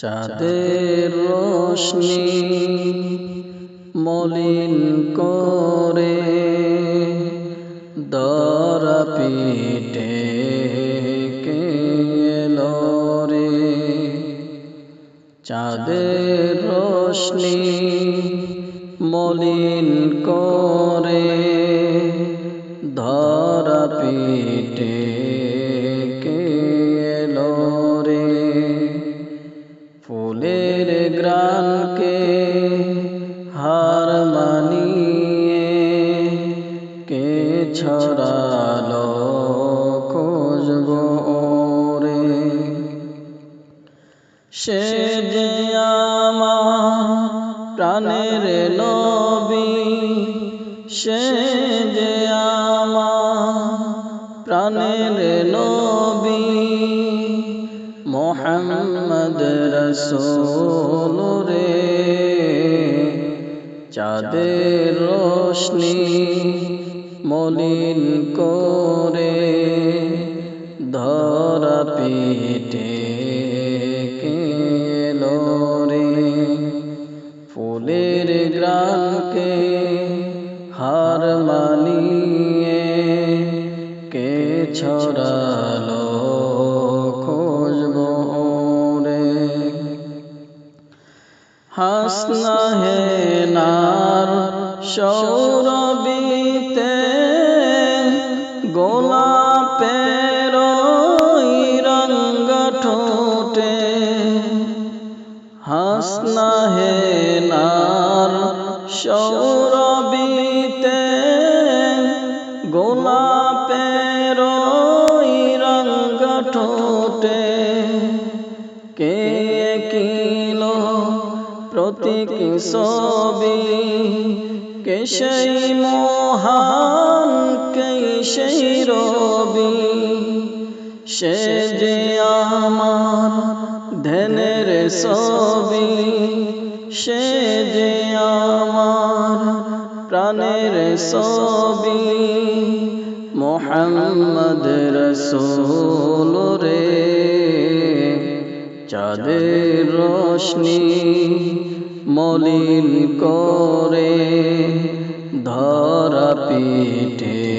চাঁদের রোশনি মলিন করে দরা পিটে এলো রে। চাঁদের রোশনি মলিন করে ধরা পিটে এলো রে। ফুলের গ্রানকে হার মানিয়ে কে ছড়ালো খুশবু রে। সে যে আমার প্রাণের নবী, সে যে আমার প্রাণের নবী, মুহাম্মদ রাসূল রে। চাঁদের রোশনি মলিন করে ধরা পিটে এলো রে। ফুলের গ্রানকে হার মানিয়ে কে ছড়ালো খুশবু রে। হাসনা হে নার সৌরভীতে গোলাপের রঙ ঠোঁটে। হাসনা হে নার সৌরভীতে গোলাপের রঙ ঠোঁটে। কে কিলো প্রতীক ছবি, কে সেই মহান, কে সেই রবি। সে যে আমার ধ্যানের ছবি, সে যে আমার প্রাণের ছবি, মুহাম্মদ রাসূল রে। চাঁদের রোশনি মলিন করে ধরা পিটে